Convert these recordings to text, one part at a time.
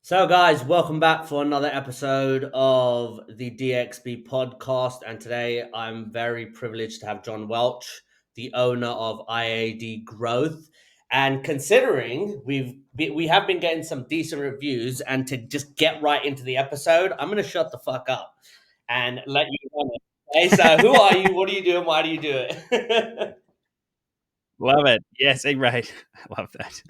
So, guys, welcome back for another episode of the DXB podcast. And today I'm very privileged to have John Welch, the owner of IAD Growth. And considering we have been getting some decent reviews, and to just get right into the episode, I'm going to shut the fuck up and let you run it. Hey, so who are you? What are you doing? Why do you do it? Love it. Yes, right. I love that.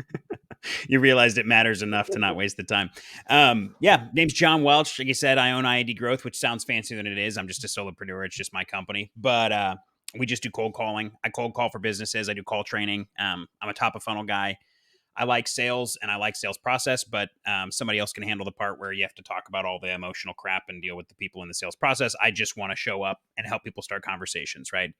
You realized it matters enough to not waste the time. Yeah, name's John Welch. Like you said, I own IAD Growth, which sounds fancier than it is. I'm just a solopreneur. It's just my company. But we just do cold calling. I cold call for businesses. I do call training. I'm a top of funnel guy. I like sales and I like sales process, but somebody else can handle the part where you have to talk about all the emotional crap and deal with the people in the sales process. I just want to show up and help people start conversations, right?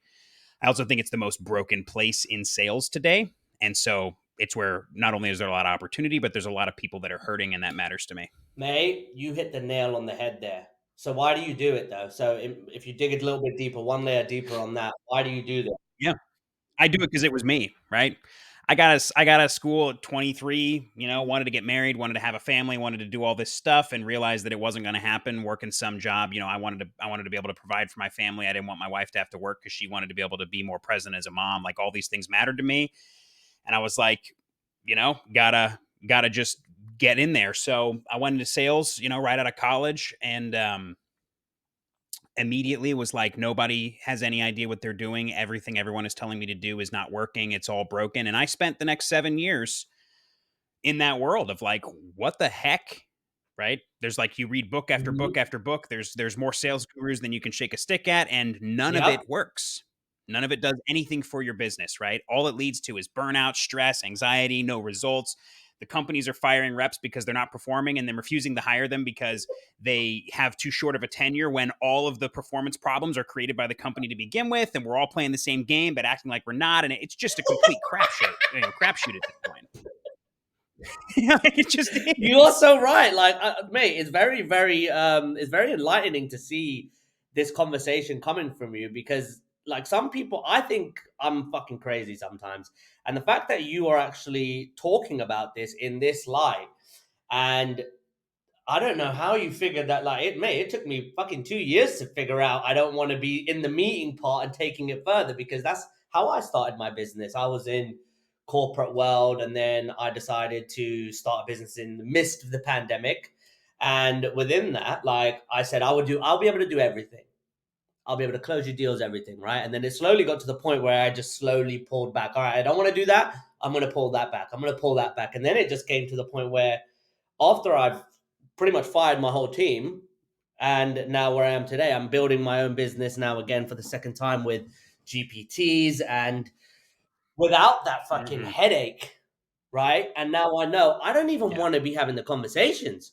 I also think it's the most broken place in sales today. And so it's where not only is there a lot of opportunity, but there's a lot of people that are hurting, and that matters to me. Mate, you hit the nail on the head there. So why do you do it though? So if you dig a little bit deeper, one layer deeper on that, why do you do that? Yeah, I do it because it was me, right? I got a school at 23, wanted to get married, wanted to have a family, wanted to do all this stuff, and realized that it wasn't going to happen working some job. I wanted to be able to provide for my family. I didn't want my wife to have to work because she wanted to be able to be more present as a mom. Like, all these things mattered to me. And I was like, gotta just get in there. So I went into sales, right out of college, and immediately was like, nobody has any idea what they're doing. Everything everyone is telling me to do is not working. It's all broken. And I spent the next 7 years in that world of like, what the heck? Right? There's like, you read book after book Mhm. after book. There's more sales gurus than you can shake a stick at, and none of Yep. it works. None of it does anything for your business, right? All it leads to is burnout, stress, anxiety, no results. The companies are firing reps because they're not performing, and then refusing to hire them because they have too short of a tenure, when all of the performance problems are created by the company to begin with, and we're all playing the same game but acting like we're not, and it's just a complete crapshoot at this point. It just You are is. so right. Like, mate, it's very enlightening to see this conversation coming from you because, like, some people, I think I'm fucking crazy sometimes, and the fact that you are actually talking about this in this light, and I don't know how you figured that. Like, it took me fucking 2 years to figure out I don't want to be in the meeting part and taking it further because that's how I started my business. I was in corporate world, and then I decided to start a business in the midst of the pandemic. And within that, like I said, I'll be able to do everything. I'll be able to close your deals, everything, right? And then it slowly got to the point where I just slowly pulled back. All right, I don't want to do that. I'm going to pull that back. I'm going to pull that back. And then it just came to the point where after I've pretty much fired my whole team, and now where I am today, I'm building my own business now again for the second time with GPTs and without that fucking Mhm. headache, right? And now I know I don't even Yeah. want to be having the conversations.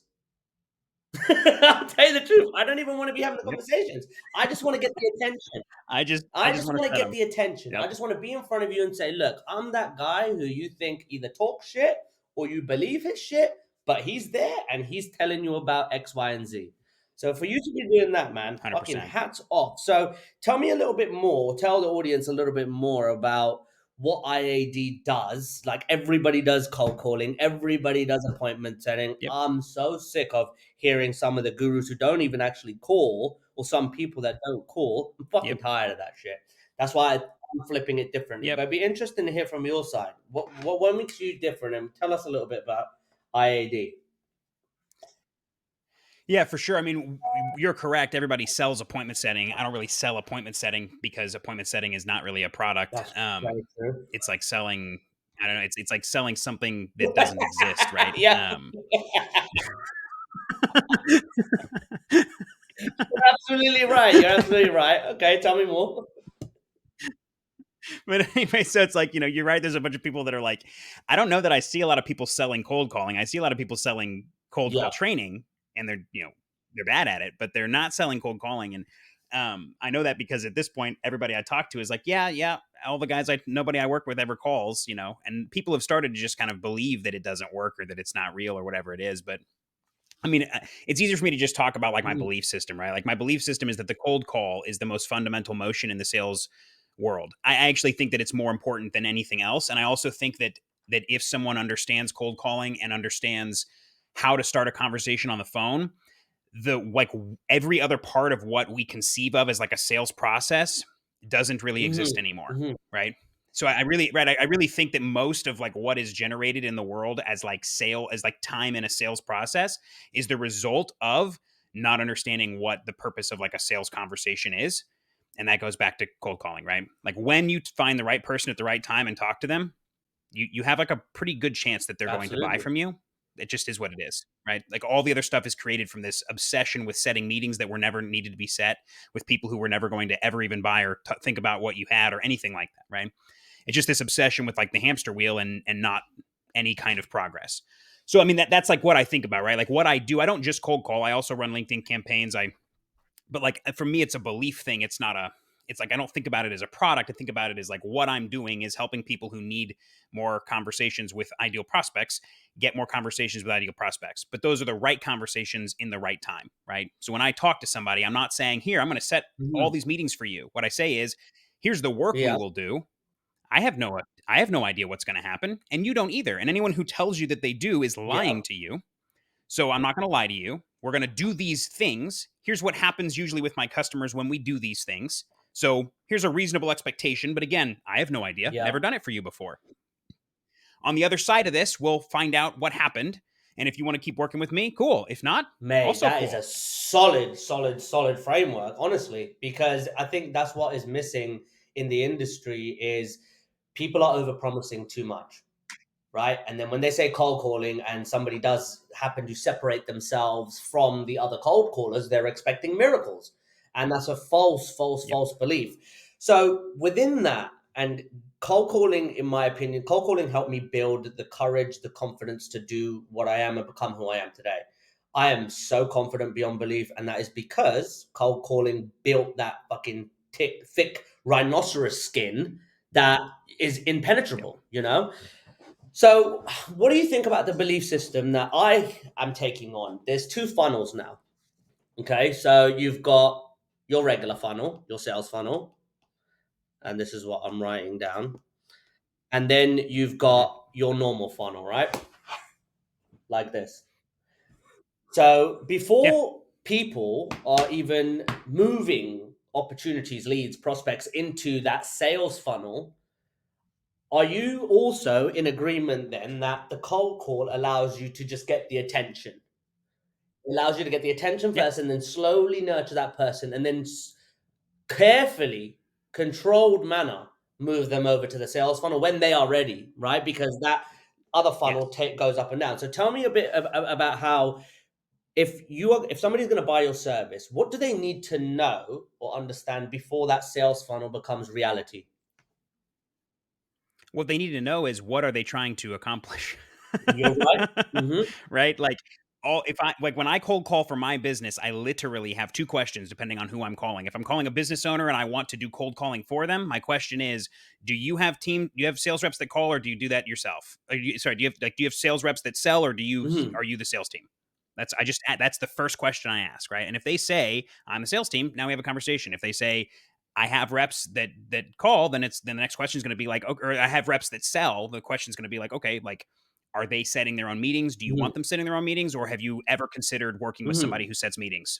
I'll tell you the truth. I don't even want to be having the Yep. conversations. I just want to get the attention. I I just just want to want to shut get them. the attention. I Yep. just want to be in front of you and say, look, I'm that guy who you think either talks shit or you believe his shit, but he's there and he's telling you about X, Y, and Z. So for you to be doing that, man, fucking 100%. hats off. So tell me a little bit more, tell the audience a little bit more about what IAD does. Like, everybody does cold calling, everybody does appointment setting. Yep. I'm so sick of hearing some of the gurus who don't even actually call, or some people that don't call. I'm fucking Yep. tired of that shit. That's why I'm flipping it differently. But Yep. it'd be interesting to hear from your side. What makes you different? And tell us a little bit about IAD. Yeah, for sure. I mean, you're correct. Everybody sells appointment setting. I don't really sell appointment setting because appointment setting is not really a product. That's very true. It's like selling. I don't know. It's like selling something that doesn't exist, right? Yeah, you're absolutely right. You're absolutely right. Okay, tell me more. But anyway, so it's like, you're right. There's a bunch of people that are like, I don't know that I see a lot of people selling cold calling. I see a lot of people selling cold Yeah. call training, and they're bad at it, but they're not selling cold calling. And I know that because at this point, everybody I talk to is like, yeah, yeah, all the guys nobody I work with ever calls, and people have started to just kind of believe that it doesn't work or that it's not real or whatever it is. But I mean, it's easier for me to just talk about like my Mm. belief system, right? Like, my belief system is that the cold call is the most fundamental motion in the sales world. I actually think that it's more important than anything else, and I also think that if someone understands cold calling and understands how to start a conversation on the phone, the like every other part of what we conceive of as like a sales process doesn't really exist Mhm. anymore, Mhm. right? So I really right I really think that most of like what is generated in the world as like sale as like time in a sales process is the result of not understanding what the purpose of like a sales conversation is. And that goes back to cold calling, right? Like when you find the right person at the right time and talk to them, you have like a pretty good chance that they're going to buy Absolutely. from you. It just is what it is, right? Like all the other stuff is created from this obsession with setting meetings that were never needed to be set with people who were never going to ever even buy or think about what you had or anything like that, right? It's just this obsession with like the hamster wheel and not any kind of progress. So I mean that's like what I think about, right? Like what I do, I don't just cold call. I also run LinkedIn campaigns. But like for me it's a belief thing. It's not a it's like I don't think about it as a product. I think about it as like what I'm doing is helping people who need more conversations with ideal prospects get more conversations with ideal prospects. But those are the right conversations in the right time, right? So when I talk to somebody, I'm not saying, "Here, I'm going to set all Mhm. these meetings for you." What I say is, "Here's the work we Yeah. will do. I have no idea what's going to happen, and you don't either. And anyone who tells you that they do is Yeah. lying to you. So I'm not going to lie to you. We're going to do these things. Here's what happens usually with my customers when we do these things. So here's a reasonable expectation. But again, I have no idea. Yeah. Never done it for you before. On the other side of this, we'll find out what happened. And if you want to keep working with me, cool. If not, Mate, also that is cool. a solid, solid, solid framework, honestly, because I think that's what is missing in the industry is people are overpromising too much, right? And then when they say cold calling and somebody does happen to separate themselves from the other cold callers, they're expecting miracles. And that's a false, false, Yep. false belief. So within that, and cold calling, in my opinion, cold calling helped me build the courage, the confidence to do what I am and become who I am today. I am so confident beyond belief, and that is because cold calling built that fucking thick rhinoceros skin that is Yep. impenetrable, you know? So, what do you think about the belief system that I am taking on? There's two funnels now. Okay, so you've got your regular funnel, your sales funnel, and this is what I'm writing down. And then you've Hmm. got your normal funnel, right? Like this. So, Yeah. before people are even moving opportunities, leads, prospects into that sales funnel, are you also in agreement then that the cold call allows you to just get the attention? Allows you to get the attention Yeah. first and then slowly nurture that person and then carefully, controlled manner, move them over to the sales funnel when they are ready, right? Because that other Yes. funnel goes up and down. So tell me a bit about how if somebody's going to buy your service, what do they need to know or understand before that sales funnel becomes reality? What they need to know is what are they trying to accomplish? You're right. Hmm. Right? Like all if I like when I cold call for my business, I literally have two questions depending on who I'm calling. If I'm calling a business owner and I want to do cold calling for them, my question is, do you have sales reps that call or do you do that yourself? Sorry, do you have sales reps that sell or Hmm. are you the sales team? That's the first question I ask, right? And if they say I'm the sales team, now we have a conversation. If they say I have reps that call, then the next question is going to be like, okay, or I have reps that sell. The question is going to be like, okay, like, are they setting their own meetings? Do you Hmm. want them setting their own meetings, or have you ever considered working with Hmm. somebody who sets meetings?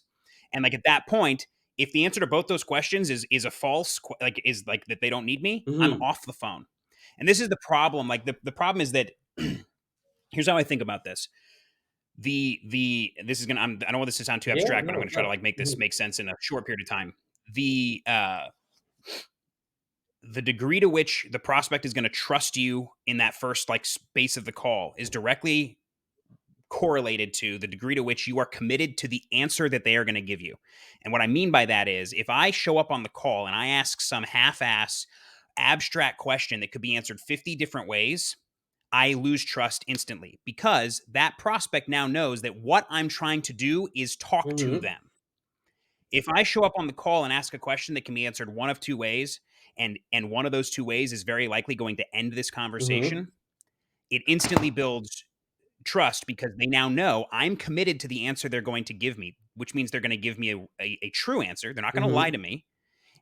And like at that point, if the answer to both those questions is a false, like is like that they don't need me, I'm Hmm. off the phone. And this is the problem. Like the problem is that here's how I think about this. The this is gonna I don't want this to sound too Yeah, abstract, but I'm no, gonna try to no. like make this Mhm. make sense in a short period of time. The the degree to which the prospect is going to trust you in that first like space of the call is directly correlated to the degree to which you are committed to the answer that they are going to give you. And what I mean by that is if I show up on the call and I ask some half-ass abstract question that could be answered 50 different ways, I lose trust instantly because that prospect now knows that what I'm trying to do is talk to Mhm. them. If I show up on the call and ask a question that can be answered one of two ways, and one of those two ways is very likely going to end this Mhm. conversation, it instantly builds trust because they now know I'm committed to the answer they're going to give me, which means they're going to give me a true answer. They're not going to lie to Mhm. me.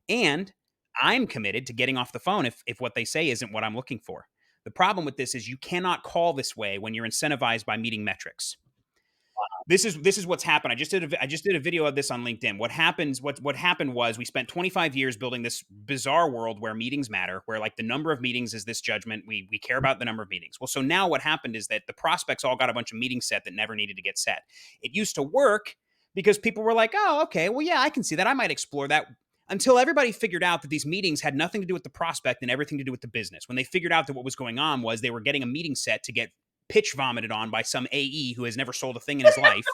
And I'm committed to getting off the phone if what they say isn't what I'm looking for. The problem with this is you cannot call this way when you're incentivized by meeting metrics. This is what's happened. I just did a video of this on LinkedIn. What happened was we spent 25 years building this bizarre world where meetings matter, where like the number of meetings is this judgment. We care about the number of meetings. Well, so now what happened is that the prospects all got a bunch of meetings set that never needed to get set. It used to work because people were like, "Oh, okay, well, yeah, I can see that. I might explore that." Until everybody figured out that these meetings had nothing to do with the prospect and everything to do with the business. When they figured out that what was going on was they were getting a meeting set to get pitch vomited on by some AE who has never sold a thing in his life,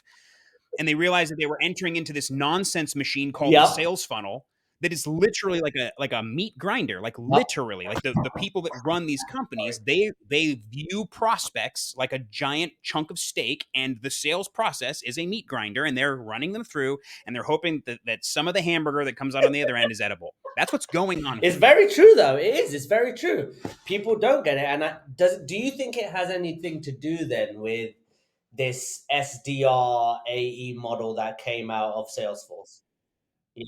and they realized that they were entering into this nonsense machine called the Yep. sales funnel that is literally like a meat grinder, like Yep. literally, like the people that run these companies, they view prospects like a giant chunk of steak, and the sales process is a meat grinder, and they're running them through, and they're hoping that some of the hamburger that comes out on the other end is edible. That's what's going on It's here. very true, though. It is. It's very true. People don't get it, and do you think it has anything to do then with this SDR AE model that came out of Salesforce?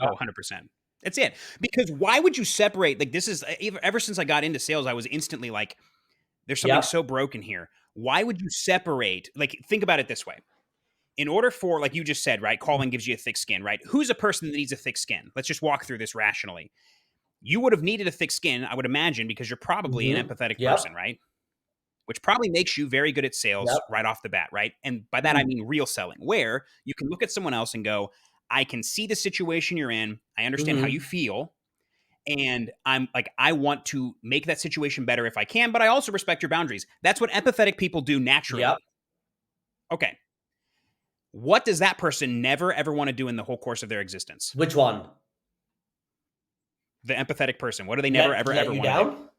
Oh, Yep. 100%. That's it. Because why would you separate? Like, this is ever since I got into sales, I was instantly like, there's something Yep. so broken here. Why would you separate? Like, think about it this way. In order for, like you just said, right, calling gives you a thick skin, right? Who's a person that needs a thick skin? Let's just walk through this rationally. You would have needed a thick skin, I would imagine, because you're probably an Mm-hmm. empathetic person, Yep. right? Which probably makes you very good at sales Yep. right off the bat, right? And by that, I Mm. mean real selling, where you can look at someone else and go, I can see the situation you're in. I understand how you Mm-hmm. feel. And I'm like, I want to make that situation better if I can, but I also respect your boundaries. That's what empathetic people do Yep. naturally. Okay. What does that person never ever want to do in the whole course of their existence? Which one? The empathetic person. What do they never Let ever ever you want to do? down?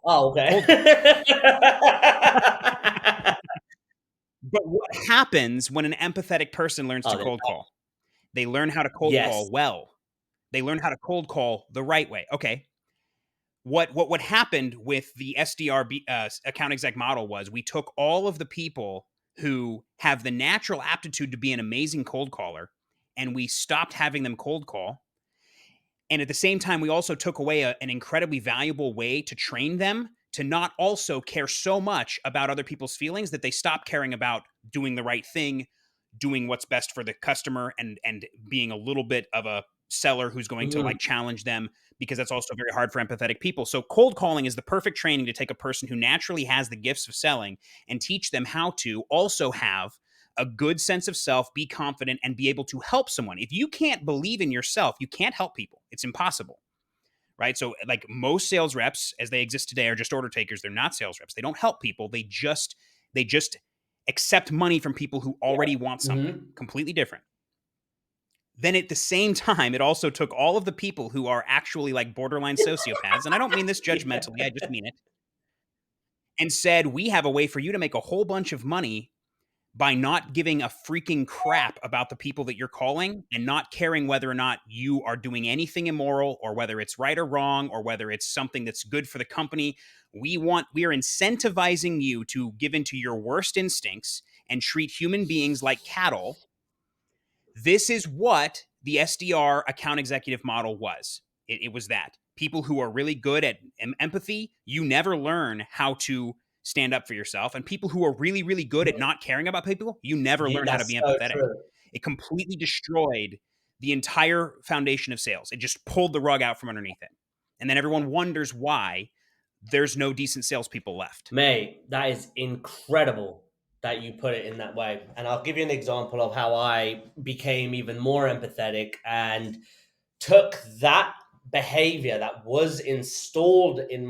Oh, okay. Cold call. But what happens when an empathetic person learns to Oh, cold call? They learn how to cold yes. call well. They learn how to cold call the right way. Okay. What happened with the SDR account exec model was we took all of the people who have the natural aptitude to be an amazing cold caller, and we stopped having them cold call. And at the same time, we also took away an incredibly valuable way to train them to not also care so much about other people's feelings that they stop caring about doing the right thing, doing what's best for the customer, and being a little bit of a seller who's going to Mhm. like challenge them, because that's also very hard for empathetic people. So cold calling is the perfect training to take a person who naturally has the gifts of selling and teach them how to also have a good sense of self, be confident, and be able to help someone. If you can't believe in yourself, you can't help people. It's impossible, right? So, like most sales reps as they exist today are just order takers. They're not sales reps. They don't help people. They just accept money from people who already want something Mhm. completely different. Then at the same time, it also took all of the people who are actually like borderline sociopaths, and I don't mean this Yeah. judgmentally, I just mean it, and said, we have a way for you to make a whole bunch of money by not giving a freaking crap about the people that you're calling and not caring whether or not you are doing anything immoral or whether it's right or wrong or whether it's something that's good for the company. We are incentivizing you to give into your worst instincts and treat human beings like cattle. This is what the SDR account executive model was. It was that people who are really good at empathy, you never learn how to stand up for yourself. And people who are really, really good at not caring about people, you never learn how to That's be so empathetic. true. It completely destroyed the entire foundation of sales. It just pulled the rug out from underneath it. And then everyone wonders why there's no decent salespeople left. Mate, that is incredible that you put it in that way. And I'll give you an example of how I became even more empathetic and took that behavior that was installed in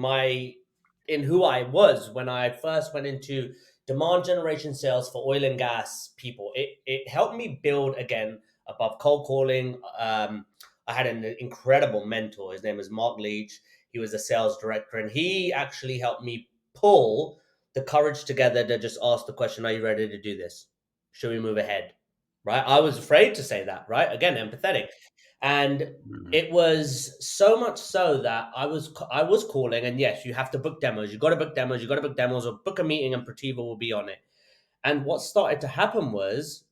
who I was when I first went into demand generation sales for oil and gas people. It helped me build again above cold calling. I had an incredible mentor. His name was Mark Leach. He was a sales director, and he actually helped me pull the courage together to just ask the question, "Are you ready to do this? Should we move ahead?" Right? I was afraid to say that. Right? Again, empathetic. And Mhm. it was so much so that I was calling, and yes, you have to book demos. You got to book demos. You got to book demos, or book a meeting, and Prativa will be on it. And what started to happen was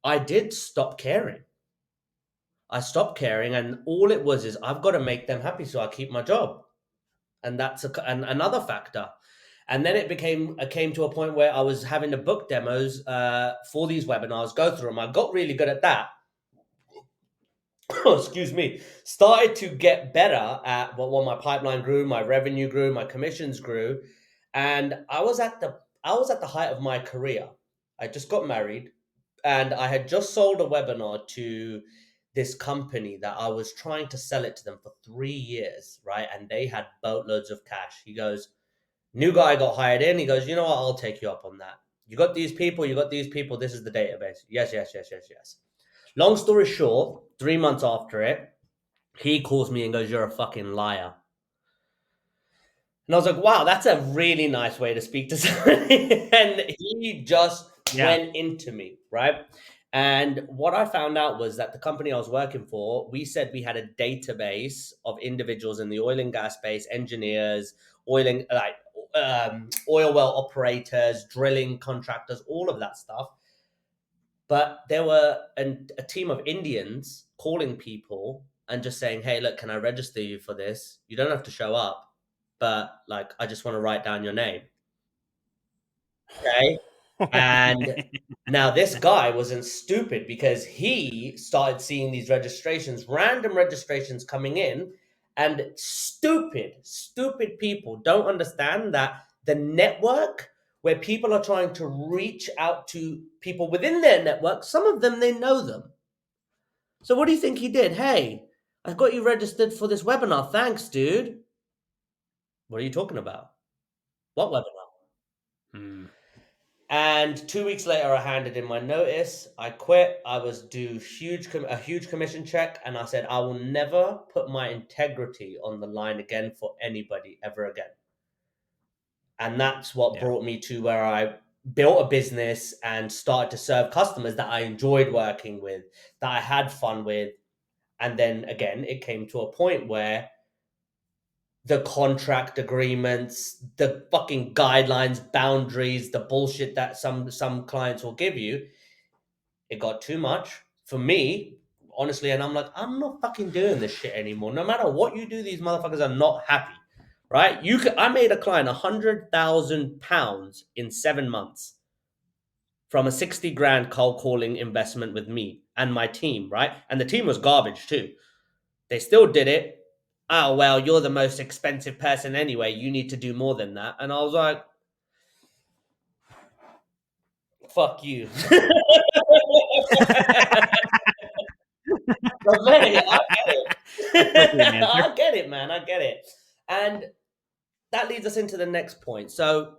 I did stop caring. I stopped caring, and all it was is I've got to make them happy so I keep my job, and that's and another factor. And then it came to a point where I was having to book demos for these webinars, go through them. I got really good at that. Excuse me. Started to get better at what my pipeline grew, my revenue grew, my commissions grew, and I was at the height of my career. I just got married, and I had just sold a webinar to this company that I was trying to sell it to them for 3 years, right? And they had boatloads of cash. He goes, new guy got hired in. He goes, you know what? I'll take you up on that. You got these people. You got these people. This is the database. Yes, yes, yes, yes, yes. Long story short, 3 months after it, he calls me and goes, "You're a fucking liar." And I was like, wow, that's a really nice way to speak to somebody. And he just Yeah. went into me, right? And what I found out was that the company I was working for, we said we had a database of individuals in the oil and gas space, engineers, oil well operators, drilling contractors, all of that stuff. But there were a team of Indians calling people and just saying, "Hey, look, can I register you for this? You don't have to show up, but like, I just want to write down your name." Okay. Oh, And man. now this guy wasn't stupid because he started seeing these registrations, random registrations coming in, and stupid people don't understand that the network where people are trying to reach out to people within their network, some of them they know them. So what do you think he did? Hey, I've got you registered for this webinar. Thanks, dude. What are you talking about? What webinar? Mm. And 2 weeks later, I handed in my notice. I quit. I was due a huge commission check, and I said I will never put my integrity on the line again for anybody ever again. And that's what Yeah. brought me to where I built a business and started to serve customers that I enjoyed working with, that I had fun with. And then again, it came to a point where the contract agreements, the fucking guidelines, boundaries, the bullshit that some clients will give you, it got too much for me, honestly. And I'm like, I'm not fucking doing this shit anymore. No matter what you do, these motherfuckers are not happy, right? I made a client £100,000 in 7 months from a 60 grand cold calling investment with me and my team, right? And the team was garbage too. They still did it. Oh, well, you're the most expensive person anyway. You need to do more than that. And I was like, fuck you. But mate, I get That's such a good it. answer. I get it, man. I get it. And that leads us into the next point. So,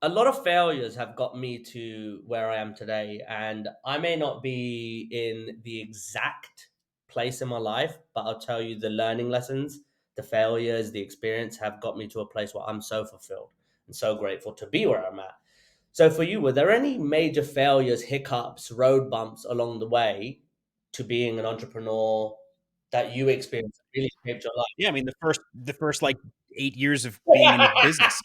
a lot of failures have got me to where I am today. And I may not be in the exact place in my life, but I'll tell you the learning lessons, the failures, the experience have got me to a place where I'm so fulfilled and so grateful to be where I'm at. So, for you, were there any major failures, hiccups, road bumps along the way to being an entrepreneur that you experienced that really shaped your Yeah, I mean, the first, like, 8 years of being in life? business.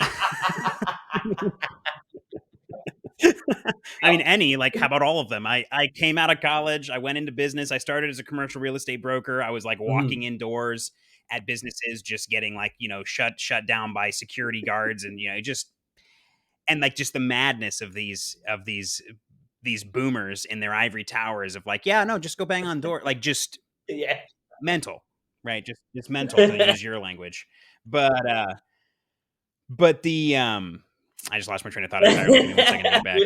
I mean, like, how about all of them? I came out of college, I went into business, I started as a commercial real estate broker, I was, like, walking Mhm. indoors at businesses, just getting, like, shut down by security guards and, just and, like, just the madness of these boomers in their ivory towers of, like, "Yeah, no, just go bang on door," like, just Yeah. mental, right? Just mental, to use your language. But, but I just lost my train of thought entirely. Give me 1 second to get it back.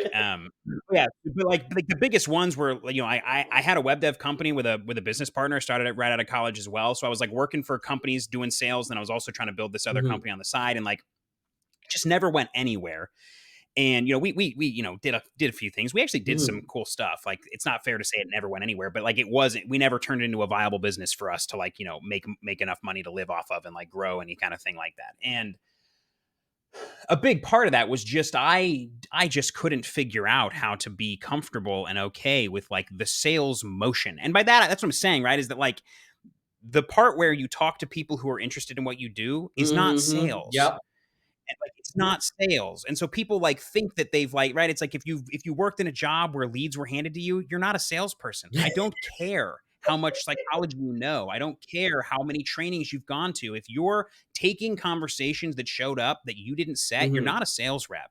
Yeah, but like the biggest ones were, like, I had a web dev company with a business partner. Started it right out of college as well. So I was, like, working for companies doing sales, and I was also trying to build this other Mhm. company on the side, and, like, just never went anywhere. And we did a few things. We actually did some Mhm. cool stuff. Like, it's not fair to say it never went anywhere, but, like, it wasn't. We never turned it into a viable business for us to, like, make enough money to live off of and, like, grow any kind of thing like that. And a big part of that was just I just couldn't figure out how to be comfortable and okay with, like, the sales motion. And by that, that's what I'm saying, right? Is that, like, the part where you talk to people who are interested in what you do is not Mhm. sales. Yep. And, like, it's not sales. And so people, like, think that they've, like, right, it's like if you worked in a job where leads were handed to you, you're not a salesperson. I don't care how much psychology you know. I don't care how many trainings you've gone to. If you're taking conversations that showed up that you didn't set, you're Hmm. not a sales rep.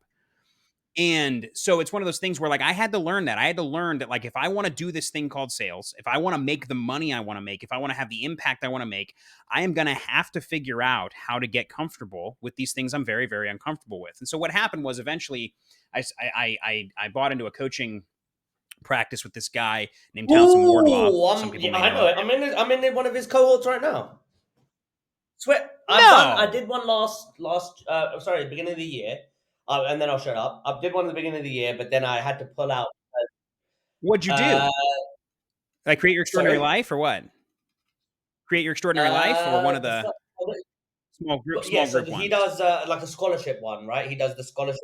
And so it's one of those things where like I had to learn that. I had to learn that like if I want to do this thing called sales, if I want to make the money I want to make, if I want to have the impact I want to make, I am going to have to figure out how to get comfortable with these things I'm very, very uncomfortable with. And so what happened was eventually I bought into a coaching practice with this guy named Townsend Wardlaw. Ooh, Some people yeah, may I know know of it. him. I'm in one of his cohorts right now. Swear, I No. did one sorry, beginning of the year, and then I'll shut up. I did one at the beginning of the year, but then I had to pull out. What'd you Uh, do? Like create your extraordinary sorry. life or what? Create your extraordinary life or one of The the yeah, small so group he ones? does like a scholarship one, right? He does the scholarship.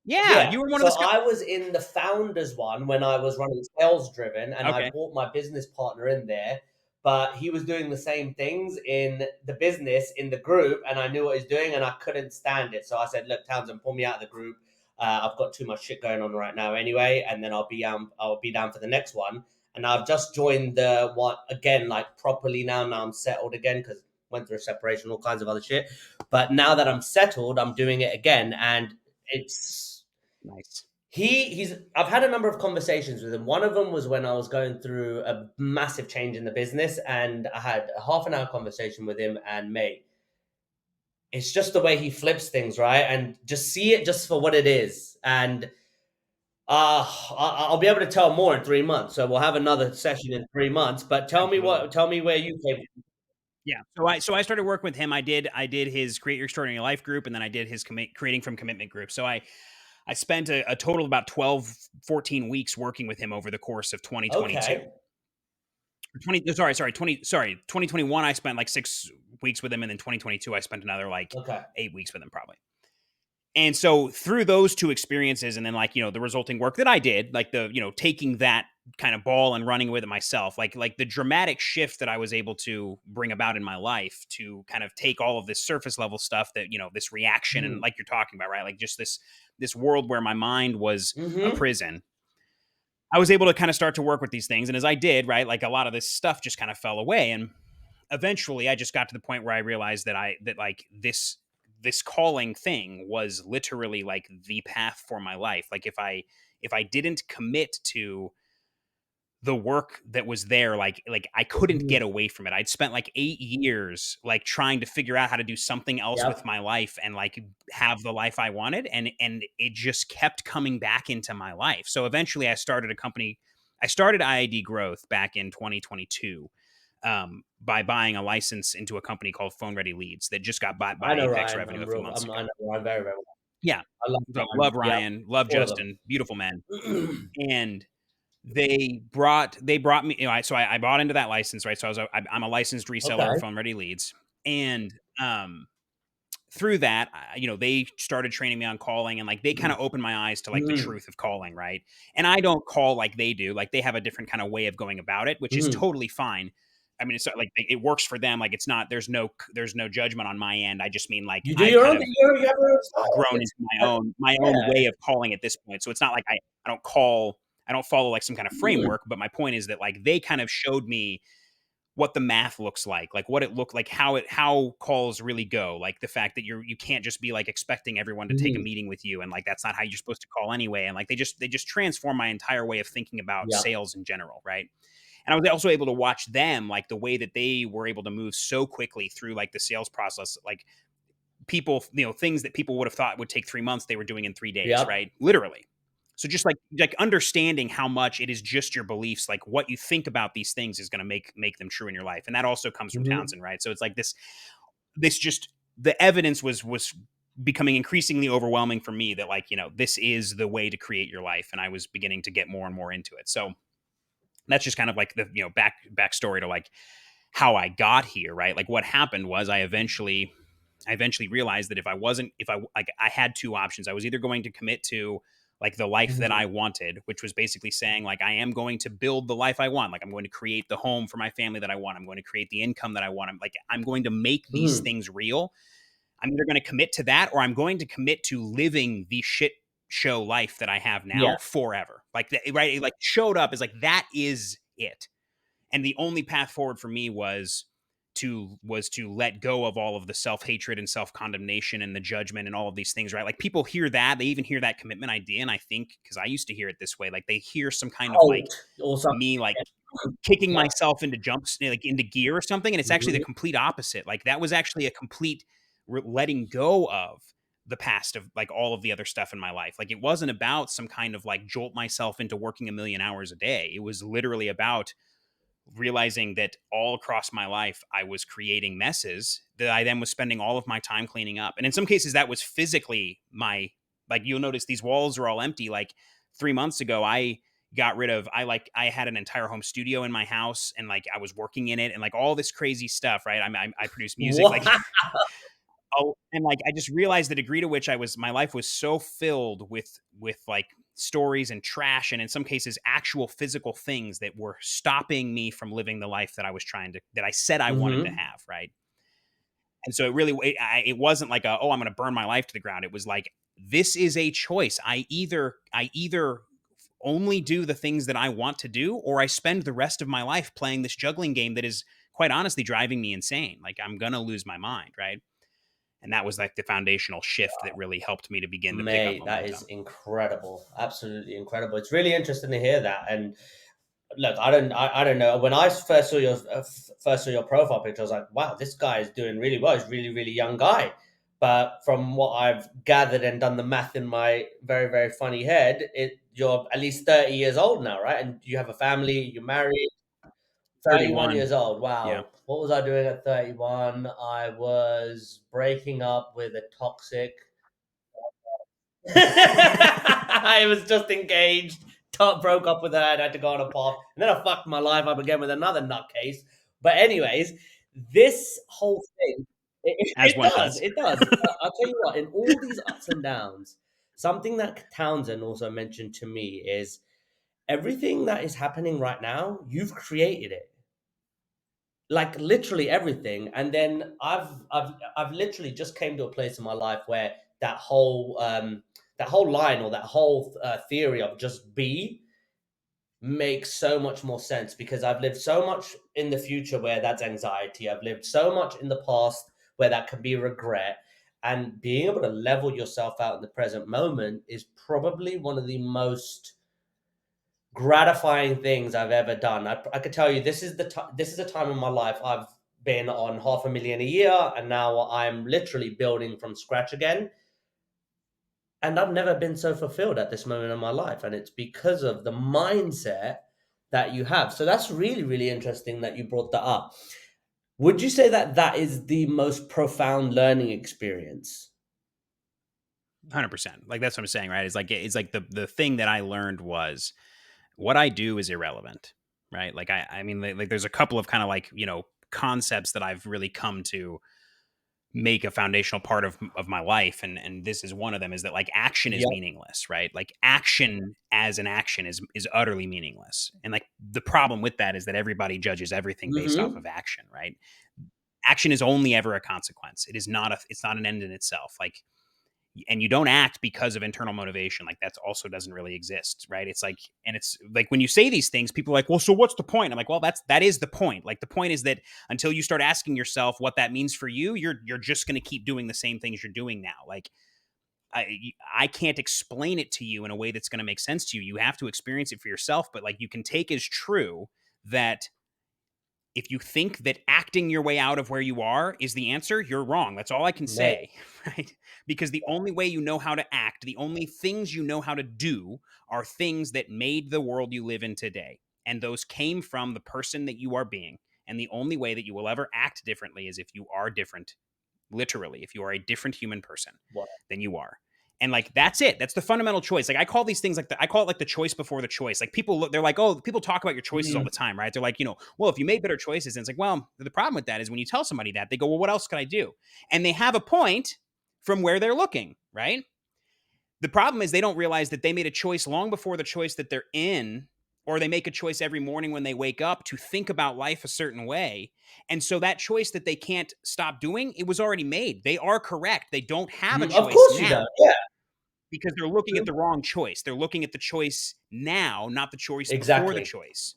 Yeah, Yeah. you were one of So the I was in the founders one when I was running sales driven, and I Okay. brought my business partner in there, but he was doing the same things in the business in the group, and I knew what he's doing, and I couldn't stand it. So I said, "Look, Townsend, pull me out of the group. I've got too much shit going on right now, anyway, and then I'll be down for the next one." And I've just joined the one again, like properly now. Now I'm settled again because went through a separation, all kinds of other shit. But now that I'm settled, I'm doing it again, and it's Nice. he's I've had a number of conversations with him. One of them was when I was going through a massive change in the business, and I had a half an hour conversation with him, and mate, it's just the way he flips things, right? And just see it just for what it is. And I'll be able to tell more in 3 months. So we'll have another session in 3 months. But Absolutely. tell me where you came from. Yeah. So I started working with him. I did his Create Your Extraordinary Life group, and then I did his Creating from Commitment group. So I spent a total of about 12, 14 weeks working with him over the course of 2022. Okay. 2021 I spent like 6 weeks with him, and then 2022 I spent another like Okay. 8 weeks with him probably. And so through those two experiences and then like, the resulting work that I did, like taking that kind of ball and running with it myself, like the dramatic shift that I was able to bring about in my life to kind of take all of this surface level stuff that, this reaction and Mm-hmm. like you're talking about, right? Like just this world where my mind was a Mm-hmm. prison. I was able to kind of start to work with these things. And as I did, right, like a lot of this stuff just kind of fell away. And eventually I just got to the point where I realized that like this calling thing was literally like the path for my life. Like if I didn't commit to the work that was there, like I couldn't get Mm-hmm. away from it. I'd spent like 8 years like trying to figure out how to do something else with Yep. my life and like have the life I wanted, and it just kept coming back into my life. So eventually I started a company. I started IAD Growth back in 2022 by buying a license into a company called Phone Ready Leads that just got bought I by know Apex Ryan. Revenue a few months ago. I know Ryan very, very well. Yeah. I love So Ryan. love Yep. Ryan, love All of them. Justin, beautiful men. And they brought me, I bought into that license, right? So I'm a licensed reseller of Okay. Phone Ready Leads. And through that, they started training me on calling, and like they kind of opened my eyes to like the Mhm, truth of calling, right? And I don't call like they do. Like they have a different kind of way of going about it, which is mhm. totally fine. I mean, it's like it works for them. Like it's not there's no judgment on my end. I just mean like You do I've your kind own of thing, you have your own style. grown It's into my own yeah. way of calling at this point. So it's not like I don't follow like some kind of Mhm, framework, but my point is that like they kind of showed me what the math looks like what it looked like, how calls really go, like the fact that you can't just be like expecting everyone to take a mhm. meeting with you, and like that's not how you're supposed to call anyway, and like they just transform my entire way of thinking about Yep. sales in general, right? And I was also able to watch them, like the way that they were able to move so quickly through like the sales process, like people, things that people would have thought would take 3 months, they were doing in 3 days, Yep. right? Literally. So just like understanding how much it is just your beliefs, like what you think about these things is going to make them true in your life, and that also comes from Mhm. Townsend, right? So it's like this just the evidence was becoming increasingly overwhelming for me that like this is the way to create your life, and I was beginning to get more and more into it. So that's just kind of like the backstory to like how I got here, right? Like what happened was I eventually realized that if I like I had two options. I was either going to commit to like the life that Mhm. I wanted, which was basically saying like I am going to build the life I want. Like I'm going to create the home for my family that I want. I'm going to create the income that I want. I'm going to make these Mhm. things real. I'm either going to commit to that, or I'm going to commit to living the shit show life that I have Yeah. now forever. Like right, it like showed up as like that is it. And the only path forward for me was to let go of all of the self-hatred and self-condemnation and the judgment and all of these things, right? Like people hear that, they even hear that commitment idea, and I think, because I used to hear it this way, like they hear some kind of like Cult or something. me like kicking Yeah. myself into jumps, like into gear or something, and it's actually the Mhm. complete opposite. Like that was actually a complete letting go of the past of like all of the other stuff in my life. Like it wasn't about some kind of like jolt myself into working a million hours a day. It was literally about realizing that all across my life I was creating messes that I then was spending all of my time cleaning up. And in some cases that was physically my, like you'll notice these walls are all empty. Like 3 months ago I got rid of, I had an entire home studio in my house and like I was working in it and like all this crazy stuff, right? I produce music, like Wow. oh, and like I just realized the degree to which my life was so filled with like stories and trash, and in some cases actual physical things that were stopping me from living the life that I was trying to, that I said I wanted to Mhm. have, right? And so it really it wasn't like a, oh, I'm going to burn my life to the ground. It was like, this is a choice. I either only do the things that I want to do, or I spend the rest of my life playing this juggling game that is quite honestly driving me insane. Like I'm going to lose my mind, right? And that was like the foundational shift that really helped me to begin to pick up Mate, that is momentum. incredible. Absolutely incredible. It's really interesting to hear that. And look, I don't know. When I first saw your profile picture, I was like, wow, this guy is doing really well. He's really, really young guy. But from what I've gathered and done the math in my very, very funny head, you're at least 30 years old now, right? And you have a family, you're married, 31 31. years old. Yeah. Wow. What was I doing at 31? I was breaking up with a toxic. I was just engaged, broke up with her, and had to go on a path. And then I fucked my life up again with another nutcase. But anyways, this whole thing, As it one does, does. it does. I'll tell you what, in all these ups and downs, something that Townsend also mentioned to me is everything that is happening right now, you've created it, like literally everything. And then I've literally just came to a place in my life where that whole line or that whole theory of just be makes so much more sense, because I've lived so much in the future where that's anxiety. I've lived so much in the past where that can be regret. And being able to level yourself out in the present moment is probably one of the most gratifying things I've ever done. I could tell you this is a time in my life I've been on 500,000 a year, and now I'm literally building from scratch again. And I've never been so fulfilled at this moment in my life, and it's because of the mindset that you have. So that's really, really interesting that you brought that up. Would you say that that is the most profound learning experience? 100%. Like that's what I'm saying, right? It's like the thing that I learned was what I do is irrelevant, right? Like I mean like there's a couple of kind of like, concepts that I've really come to make a foundational part of my life, and this is one of them, is that like action is Yep. meaningless, right? Like action as an action is utterly meaningless. And like the problem with that is that everybody judges everything based off Hmm. of action, right? Action is only ever a consequence. It's not an end in itself. Like, and you don't act because of internal motivation. Like that's also doesn't really exist, right? It's like, and it's like when you say these things, people are like, well, so what's the point? I'm like, well, that is the point. Like the point is that until you start asking yourself what that means for you, you're just going to keep doing the same things you're doing now. Like I can't explain it to you in a way that's going to make sense to you. You have to experience it for yourself. But like you can take as true that if you think that acting your way out of where you are is the answer, you're wrong. That's all I can Mate. say, right? Because the only way you know how to act, the only things you know how to do are things that made the world you live in today. And those came from the person that you are being. And the only way that you will ever act differently is if you are different, literally, if you are a different human person What? than you are. And like that's it. That's the fundamental choice. Like I call these things like I call it like the choice before the choice. Like people look, they're like, oh, people talk about your choices all Mm. the time, right? They're like, well, if you made better choices, and it's like, well, the problem with that is when you tell somebody that, they go, well, what else can I do? And they have a point from where they're looking, right? The problem is they don't realize that they made a choice long before the choice that they're in, or they make a choice every morning when they wake up to think about life a certain way. And so that choice that they can't stop doing, it was already made. They are correct. They don't have a Of choice course you don't. now Yeah. because they're looking at the wrong choice. They're looking at the choice now, not the choice before the Exactly. choice.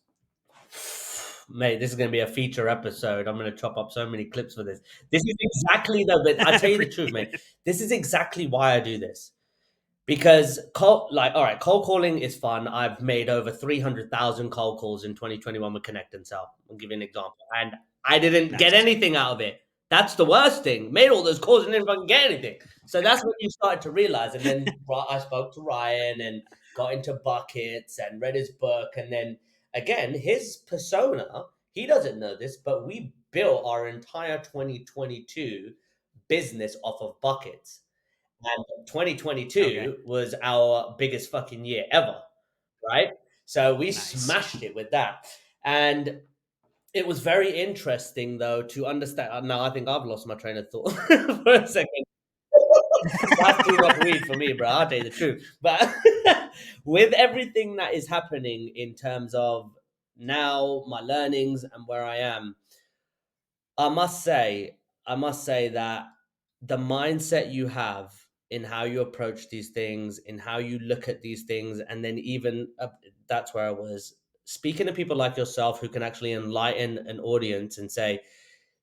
Mate, this is going to be a feature episode. I'm going to chop up so many clips for this. This is exactly but I I tell you the truth, appreciate mate. it. This is exactly why I do this. Because cold, like, all right, cold calling is fun. I've made over 300,000 cold calls in 2021 with Connect and Sell. I'll give you an example. And I didn't get Nice. anything out of it. That's the worst thing. Made all those calls and didn't fucking get anything. So that's what you started to realize. And then I spoke to Ryan and got into buckets and read his book. And then again, his persona, he doesn't know this, but we built our entire 2022 business off of buckets. And Okay. 2022 was our biggest fucking year ever, right? So we Nice. smashed it with that. And it was very interesting, though, to understand. Now, I think I've lost my train of thought for a second. That's too much weed for me, bro. I'll tell you the truth. But with everything that is happening in terms of now, my learnings and where I am, I must say, I must say that the mindset you have in how you approach these things, in how you look at these things, and then even that's where I was speaking to people like yourself who can actually enlighten an audience and say,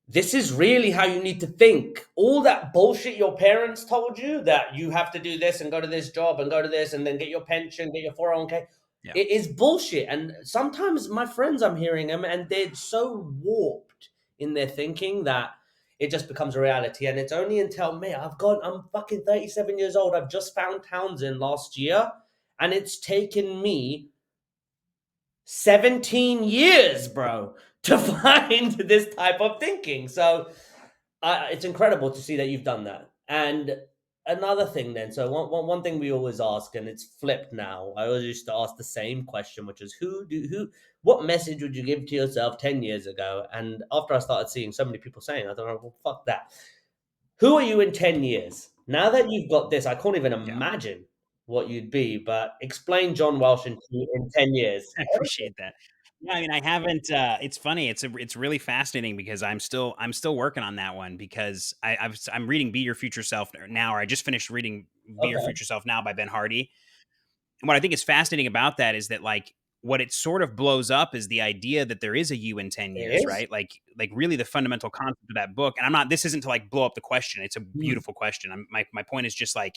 this is really how you need to think. All that bullshit your parents told you that you have to do this and go to this job and go to this and then get your pension, get your 401k. Yeah. It is bullshit. And sometimes my friends, I'm hearing them and they're so warped in their thinking that it just becomes a reality. And it's only until me, I'm fucking 37 years old. I've just found Townsend last year and it's taken me 17 years, bro, to find this type of thinking. So it's incredible to see that you've done that. And another thing, then, so one thing we always ask, and it's flipped now. I always used to ask the same question, which is what message would you give to yourself 10 years ago? And after I started seeing so many people saying, I don't know, well, fuck that. Who are you in 10 years? Now that you've got this, I can't even Yeah. imagine what you'd be, but explain John Welsh in 10 years. I appreciate that. Yeah, I mean, I haven't. It's funny. It's really fascinating because I'm still working on that one because I'm reading Be Your Future Self now, or I just finished reading Be Your Okay. Future Self now by Ben Hardy. And what I think is fascinating about that is that like what it sort of blows up is the idea that there is a you in 10 It years, is. right? Like really the fundamental concept of that book. And I'm not. This isn't to like blow up the question. It's a Mm. beautiful question. My point is just like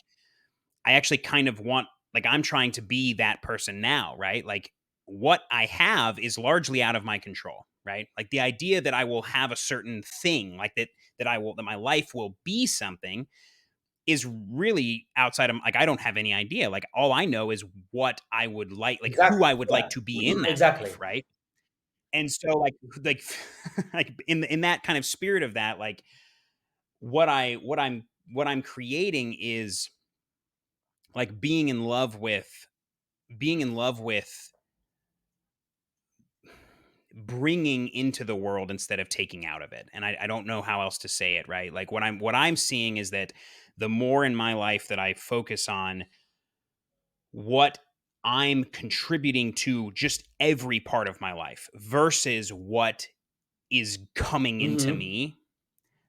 I actually kind of want like I'm trying to be that person now, right? Like what I have is largely out of my control, right? Like the idea that I will have a certain thing, like that my life will be something is really outside of like I don't have any idea. Like all I know is what I would like who Exactly. I would like Yeah. to be in that Exactly. life, right? And so like like in that kind of spirit of that, like what I'm creating is like being in love with bringing into the world instead of taking out of it. And I don't know how else to say it, right? Like what I'm seeing is that the more in my life that I focus on what I'm contributing to just every part of my life versus what is coming into Mhm. me,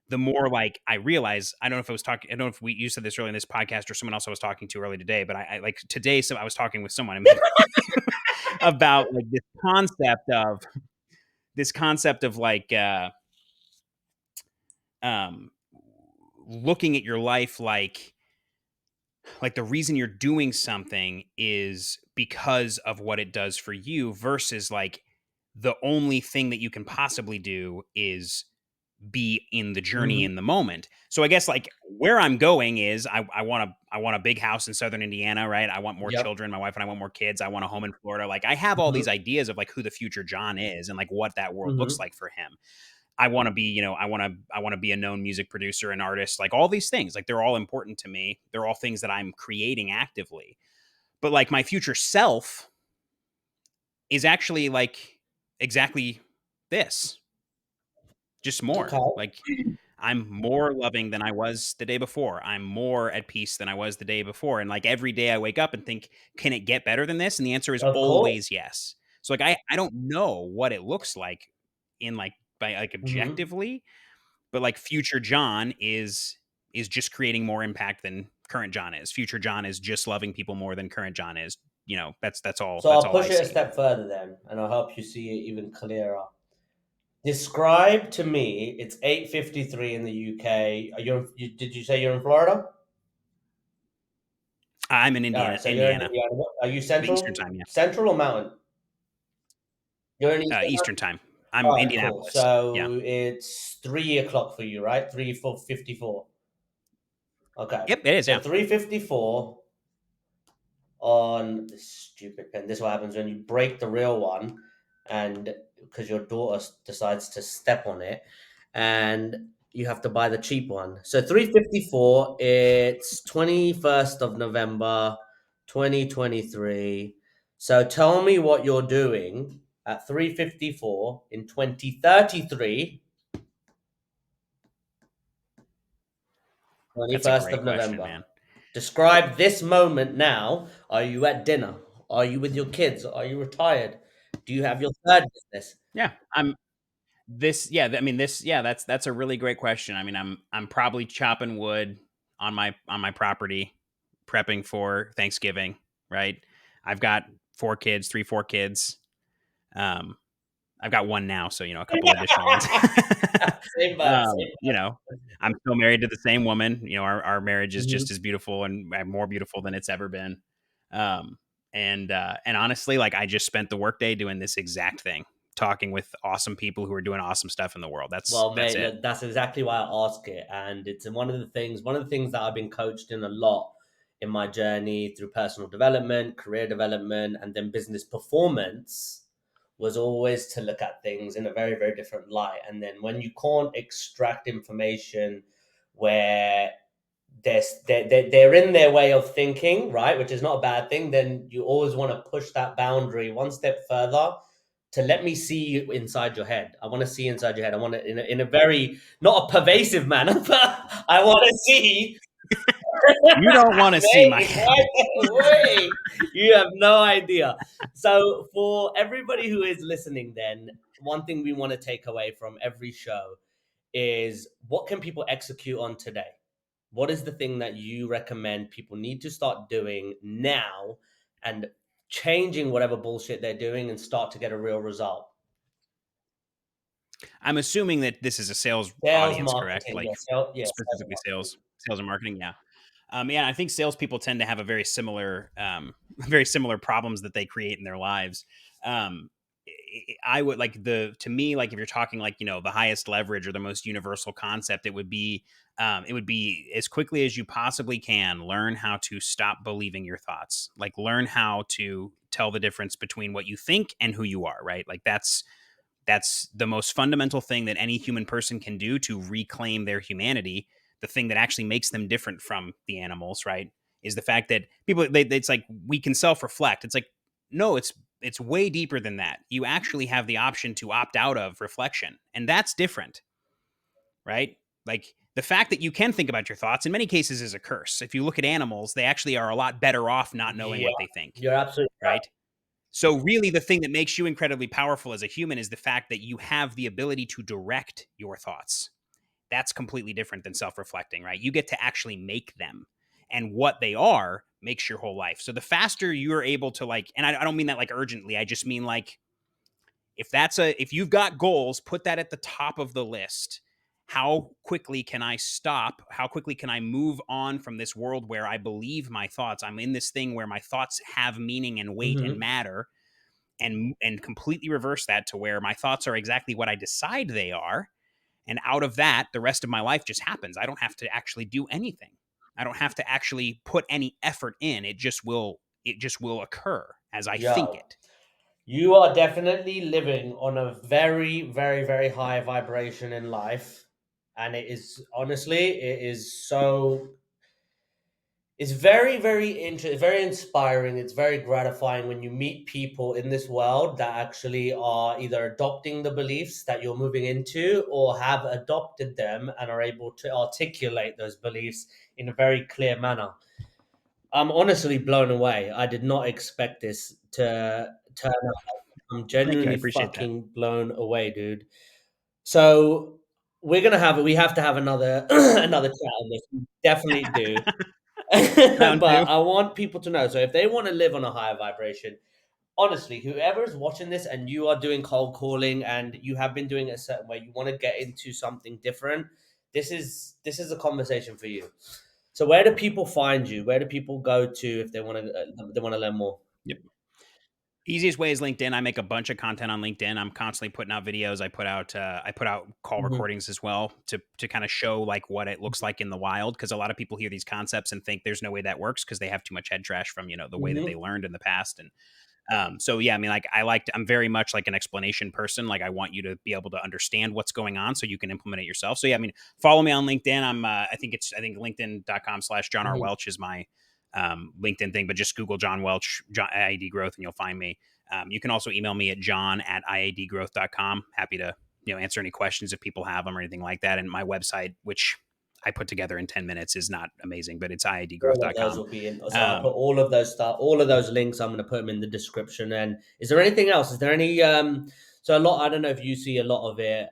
the more like I realize, I don't know if you said this earlier in this podcast or someone else I was talking to earlier today, but I like today, so I was talking with someone about like this concept of um looking at your life like the reason you're doing something is because of what it does for you versus like the only thing that you can possibly do is be in the journey Mhm. in the moment. So I guess like where I'm going is I want a big house in southern Indiana, right? I want more Yep. children, my wife and I want more kids. I want a home in Florida. Like I have all Mhm. these ideas of like who the future John is and like what that world looks Mhm. like for him. I want to be, I want to be a known music producer and artist, like all these things. Like they're all important to me. They're all things that I'm creating actively. But like my future self is actually like exactly this, just more. Okay. Like I'm more loving than I was the day before. I'm more at peace than I was the day before. And like every day I wake up and think, can it get better than this? And the answer is Of course. always yes. So like I don't know what it looks like in like by like Mhm. objectively, but like future John is just creating more impact than current John is. Future John is just loving people more than current John is. That's all So that's I'll all push I it a see. step further then, and I'll help you see it even clearer. Describe to me. It's 8:53 in the UK. Did you say you're in Florida? I'm in All right, Indiana, so you're in Indiana, Indiana. Are you the Eastern central, time. Yeah, central or mountain? You're in Eastern. Eastern time. I'm All right, cool. Indianapolis. Yeah. So it's 3 o'clock for you, right? 3:54. Okay. Yep, it is. So Yeah. 3:54 on this stupid pen. This is what happens when you break the real one, and because your daughter decides to step on it, and you have to buy the cheap one. So 3:54. It's 21st of November, 2023. So tell me what you're doing at 3:54 in 2033, That's a 21st great of question, November. man. Describe this moment now. Are you at dinner? Are you with your kids? Are you retired? Do you have your third business? Yeah, I'm this. Yeah, I mean this. Yeah, that's a really great question. I mean, I'm probably chopping wood on my property, prepping for Thanksgiving. Right. I've got four kids, four kids. Um, I've got one now, so a couple additional ones. Same bad, same You know, I'm still married to the same woman. Our marriage is bad. just as beautiful and more beautiful than it's ever been. Um, and honestly, like I just spent the workday doing this exact thing, talking with awesome people who are doing awesome stuff in the world. Well, That's mate, it. look, that's exactly why I ask it, and it's one of the things that I've been coached in a lot in my journey through personal development, career development, and then business performance was always to look at things in a very, very different light. And then when you can't extract information where they're in their way of thinking, right, which is not a bad thing, then you always want to push that boundary one step further to let me see you inside your head. I want to see inside your head. I want to in a very not a pervasive manner, but I want to see. You don't want to see my Mate, head. right away. You have no idea. So for everybody who is listening, then one thing we want to take away from every show is what can people execute on today? What is the thing that you recommend people need to start doing now and changing whatever bullshit they're doing and start to get a real result? I'm assuming that this is a sales Sales, audience, correct? marketing, Like yes, yes, sales and specifically sales and marketing. Yeah. Yeah, I think salespeople tend to have a very similar, very similar problems that they create in their lives. Um, I would like to me, like if you're talking like the highest leverage or the most universal concept, it would be as quickly as you possibly can learn how to stop believing your thoughts. Like learn how to tell the difference between what you think and who you are. Right? Like that's the most fundamental thing that any human person can do to reclaim their humanity. The thing that actually makes them different from the animals, right, is the fact that it's like we can self-reflect. It's like, no, it's way deeper than that. You actually have the option to opt out of reflection, and that's different, right? Like the fact that you can think about your thoughts in many cases is a curse. If you look at animals, they actually are a lot better off not knowing Yeah, what they think, you're absolutely right. right? So really the thing that makes you incredibly powerful as a human is the fact that you have the ability to direct your thoughts. That's completely different than self-reflecting, right? You get to actually make them. And what they are makes your whole life. So the faster you're able to like, and I don't mean that like urgently, I just mean like if you've got goals, put that at the top of the list. How quickly can I stop? How quickly can I move on from this world where I believe my thoughts? I'm in this thing where my thoughts have meaning and weight and Hmm. matter, and completely reverse that to where my thoughts are exactly what I decide they are. And out of that, the rest of my life just happens. I don't have to actually do anything. I don't have to actually put any effort in. It just will occur as I think Yo, it. you are definitely living on a very, very, very high vibration in life. And it is honestly, it is so it's very, very interesting, very inspiring. It's very gratifying when you meet people in this world that actually are either adopting the beliefs that you're moving into or have adopted them and are able to articulate those beliefs in a very clear manner. I'm honestly blown away. I did not expect this to turn out. I'm Thank you. I genuinely appreciate that. fucking blown away, dude. So we have to have another another chat on this. We definitely do. Round But two. I want people to know. So if they want to live on a higher vibration, honestly, whoever is watching this and you are doing cold calling and you have been doing it a certain way, you want to get into something different, this is a conversation for you. So where do people find you? Where do people go to if they want to learn more? Yep. Easiest way is LinkedIn. I make a bunch of content on LinkedIn. I'm constantly putting out videos. I put out call Mhm. recordings as well to kind of show like what it looks like in the wild, because a lot of people hear these concepts and think there's no way that works because they have too much head trash from the way that they Mhm. learned in the past. And so yeah, I mean, like I'm very much like an explanation person. Like I want you to be able to understand what's going on so you can implement it yourself. So yeah, I mean, follow me on LinkedIn. I think LinkedIn.com/John R. Mhm. Welch is my LinkedIn thing, but just Google John Welch, IAD Growth, and you'll find me. You can also email me at john@iadgrowth.com. Happy to answer any questions if people have them or anything like that. And my website, which I put together in 10 minutes, is not amazing, but it's All of those iadgrowth.com. will be in. So I'll put Um, all of those stuff, all of those links. I'm going to put them in the description. And is there anything else? Is there any? So a lot. I don't know if you see a lot of it.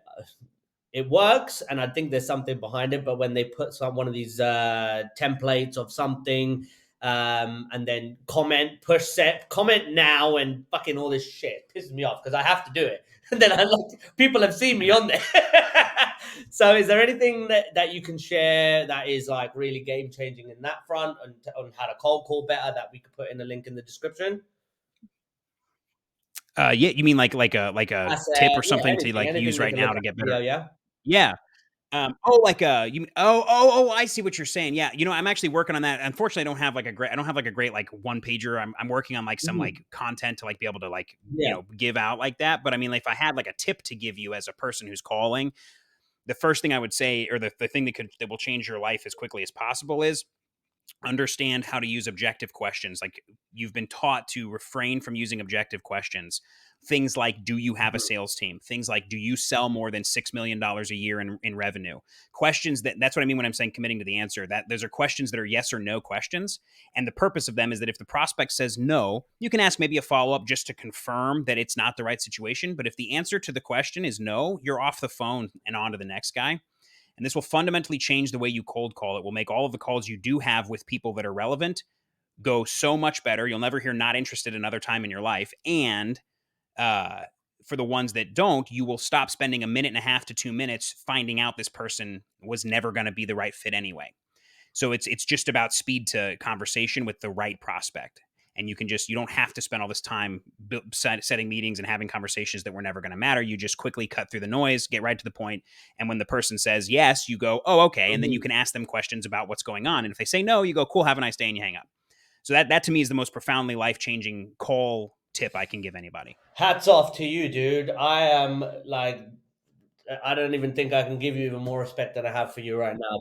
It works, and I think there's something behind it. But when they put one of these templates of something, and then comment, push set, comment now, and fucking all this shit pisses me off because I have to do it. And then I like people have seen me on there. So, is there anything that you can share that is like really game changing in that front, and on how to cold call better that we could put in a link in the description? Yeah, you mean like a I said, tip or yeah, something to anything, like anything use they right can look now to at get the video. better? Yeah. Yeah. Oh, like you mean, oh, I see what you're saying. Yeah, I'm actually working on that. Unfortunately, I don't have like a great like one pager. I'm working on like some like Mhm. content to like be able to like Yeah. give out like that. But I mean, like, if I had like a tip to give you as a person who's calling, the first thing I would say, or the thing that will change your life as quickly as possible, is understand how to use objective questions. Like, you've been taught to refrain from using objective questions. Things like, do you have a Mhm. sales team? Things like, do you sell more than $6 million a year in revenue? Questions that's what I mean when I'm saying committing to the answer. That those are questions that are yes or no questions. And the purpose of them is that if the prospect says no, you can ask maybe a follow-up just to confirm that it's not the right situation. But if the answer to the question is no, you're off the phone and on to the next guy. And this will fundamentally change the way you cold call. It will make all of the calls you do have with people that are relevant go so much better. You'll never hear not interested another time in your life. And uh, for the ones that don't, you will stop spending a minute and a half to 2 minutes finding out this person was never going to be the right fit anyway. So it's just about speed to conversation with the right prospect. And you don't have to spend all this time setting meetings and having conversations that were never going to matter. You just quickly cut through the noise, get right to the point. And when the person says yes, you go, oh, okay. And then you Mhm. can ask them questions about what's going on. And if they say no, you go, cool, have a nice day, and you hang up. So that to me is the most profoundly life changing call tip I can give anybody. Hats off to you, dude. I am like, I don't even think I can give you even more respect than I have for you right now.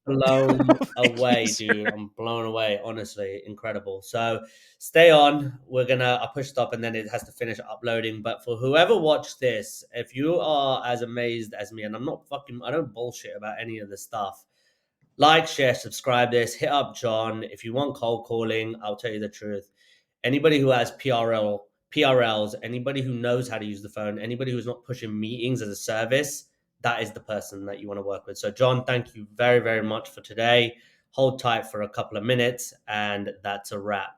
Blown Thank you, away, sir. dude. I'm blown away. Honestly, incredible. So stay on. I push stop and then it has to finish uploading. But for whoever watched this, if you are as amazed as me, and I don't bullshit about any of this stuff. Like, share, subscribe this, hit up John. If you want cold calling, I'll tell you the truth. Anybody who has PRLs, anybody who knows how to use the phone, anybody who's not pushing meetings as a service, that is the person that you want to work with. So, John, thank you very, very much for today. Hold tight for a couple of minutes, and that's a wrap.